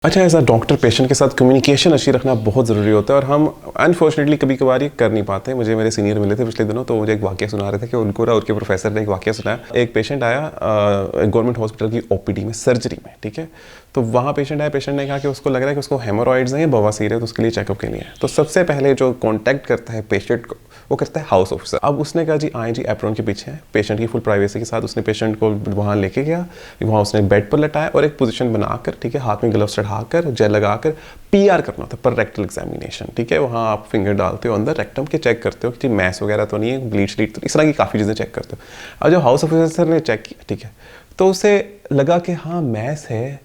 अच्छा, as a doctor patient के साथ कम्युनिकेशन अच्छी रखना बहुत ज़रूरी होता है और हम अनफॉर्चुनेटली कभी कभार ये कर नहीं पाते। मुझे मेरे सीनियर मिले थे पिछले दिनों, तो मुझे एक वाक़या सुना रहे थे कि उनको ना उनके प्रोफेसर ने एक वाक़या सुनाया। एक पेशेंट आया गवर्नमेंट हॉस्पिटल की ओपीडी में सर्जरी में, ठीक है। तो वहाँ पेशेंट आया, पेशेंट ने कहा कि उसको लग रहा है कि उसको हेमोरॉइड्स हैं, बवासीर है, तो उसके लिए चेकअप के लिए है। तो सबसे पहले जो कॉन्टैक्ट करता है पेशेंट को वो करता है हाउस ऑफिसर। अब उसने कहा जी आए जी, एप्रॉन के पीछे है, पेशेंट की फुल प्राइवेसी के साथ उसने पेशेंट को वहाँ लेके गया। वहाँ उसने बेड पर लटाया और एक पोजीशन बनाकर, ठीक है, हाथ में ग्लव्स चढ़ाकर जेल लगाकर पीआर करना होता है, पर रेक्टल एग्जामिनेशन, ठीक है। वहाँ आप फिंगर डालते हो अंदर रेक्टम के, चेक करते हो कि जी मैस वगैरह तो नहीं है, ब्लीड श्लीड तो, इस तरह की काफ़ी चीज़ें चेक करते हो। अब जो हाउस ऑफिसर ने चेक किया, ठीक है, तो उसे लगा कि हाँ मैस है,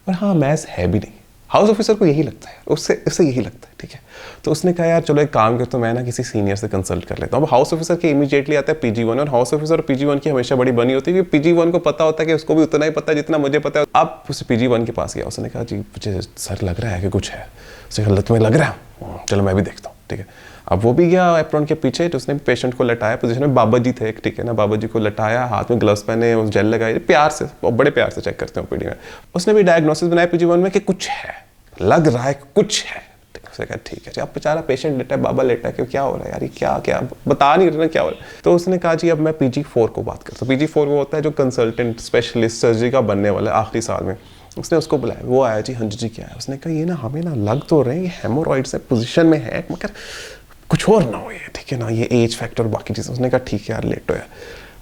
पर हाँ मैस है भी नहीं। हाउस ऑफिसर को यही लगता है, उससे यही लगता है, ठीक है। तो उसने कहा यार चलो एक काम करता हूँ, मैं ना किसी सीनियर से कंसल्ट कर लेता हूँ। अब हाउस ऑफिसर के इमीडिएटली आता है PG1, और हाउस ऑफिसर और PG1 की हमेशा बड़ी बनी होती है कि PG1 को पता होता है कि उसको भी उतना ही पता है जितना मुझे पता है। अब उस PG1 के पास गया, उसने कहा जी मुझे सर लग रहा है कि कुछ है। उसने कहा तुम्हें लग रहा है, चलो मैं भी देखता हूँ, ठीक है। अब वो भी गया एप्रॉन के पीछे, तो उसने पेशेंट को लटाया, पोजीशन में बाबा जी थे, ठीक है ना, बाबा जी को लटाया, हाथ में ग्लव्स पहने, उस जेल लगाई, प्यार से, बड़े प्यार से चेक करते हैं ओपीडी में। उसने भी डायग्नोसिस बनाया PG1 में कि कुछ है, लग रहा है कुछ है। उसने कहा ठीक है। अब बेचारा पेशेंट लेटा है, बाबा लेटा है कि क्या हो रहा है यार, ये क्या क्या बता नहीं रहे ना क्या हो रहा है। तो उसने कहा जी अब मैं PG4 को बात करता हूँ। PG4 वो होता है जो कंसल्टेंट स्पेशलिस्ट सर्जरी का बनने वाला है आखिरी साल में। उसने उसको बुलाया, वो आया जी, हाँ जी क्या है। उसने कहा ये ना हमें ना लग तो रहे हैं ये हेमोरॉइड्स है, पोजीशन में है, मगर कुछ और ना हो ये, ठीक है ना, ये एज फैक्टर बाकी चीज़ें। उसने कहा ठीक है यार लेटो यार।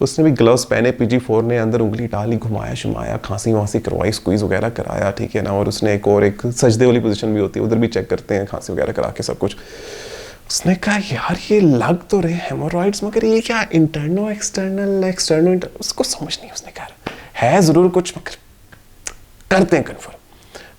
उसने भी ग्लव्स पहने, PG4 ने अंदर उंगली डाली, घुमाया शुमाया, खांसी वांसी करवाई, स्क्वीज़ वगैरह कराया, ठीक है ना। और उसने एक सजदे वाली पोजीशन भी होती है, उधर भी चेक करते हैं, खांसी वगैरह करा के सब कुछ। उसने कहा यार ये लग तो रहे हेमोरॉइड्स, मगर ये क्या इंटरनो एक्सटर्नल उसको समझ नहीं। उसने कहा है ज़रूर कुछ, मगर करते हैं कन्फर्म।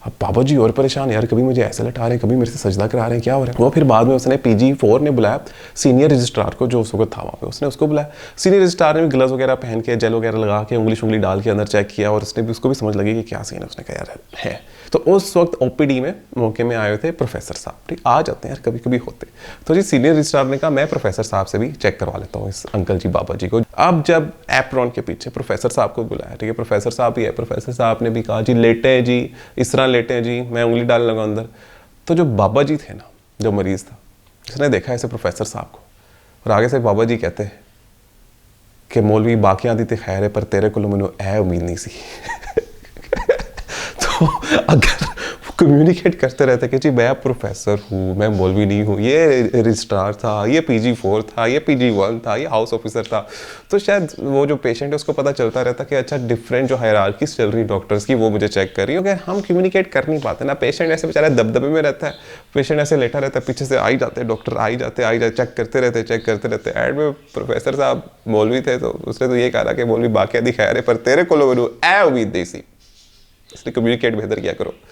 अब बाबा जी और परेशान, यार कभी मुझे ऐसे लटा रहे हैं, कभी मेरे से सजदा करा रहे हैं, क्या हो रहा है। वो फिर बाद में उसने PG4 ने बुलाया सीनियर रजिस्ट्रार को, जो उस वक्त था वहाँ पे, उसने उसको बुलाया। सीनियर रजिस्ट्रार ने भी ग्लव्स वगैरह पहन के, जेल वगैरह लगा के, उंगली डाल के अंदर चेक किया, और उसने भी, उसको भी समझ लगी कि क्या सीन है। उसने कहा यार है। तो उस वक्त OPD में मौके में आए थे प्रोफेसर साहब, ठीक, आ जाते हैं यार कभी कभी होते। तो जी सीनियर रजिस्ट्रार ने कहा मैं प्रोफेसर साहब से भी चेक करवा लेता हूँ इस अंकल जी बाबा जी को। अब जब एप्रॉन के पीछे प्रोफेसर साहब को बुलाया, ठीक है, प्रोफेसर साहब ही है, प्रोफेसर साहब ने भी कहा जी लेटे हैं जी, इस तरह लेटे हैं जी, मैं उंगली डालने लगा अंदर। तो जो बाबा जी थे ना, जो मरीज था, उसने देखा ऐसे प्रोफेसर साहब को, और आगे से बाबा जी कहते हैं कि मौलवी बाकियां दी खैर है, पर तेरे को मैनू ए उम्मीद नहीं सी। तो अगर कम्युनिकेट करते रहते कि जी मैं प्रोफेसर हूँ, मैं मौलवी नहीं हूँ, ये रजिस्ट्रार था, ये PG4 था, ये PG1 था, ये हाउस ऑफिसर था, तो शायद वो जो पेशेंट है उसको पता चलता रहता कि अच्छा डिफरेंट जो हायरार्कीज चल रही डॉक्टर्स की वो मुझे चेक कर रही है। अगर हम कम्युनिकेट कर नहीं पाते ना, पेशेंट ऐसे बेचारा दबदबे में रहता है, पेशेंट ऐसे लेटा रहता है, पीछे से आ ही जाते हैं डॉक्टर, आ ही जाते चेक करते रहते। एंड में प्रोफेसर साहब मौलवी थे, तो उसने तो ये कहा कि मौलवी बाकी दी खैर है, पर तेरे को लोग ए उम्मीद नहीं सी। इसलिए कम्युनिकेट बेहतर किया करो।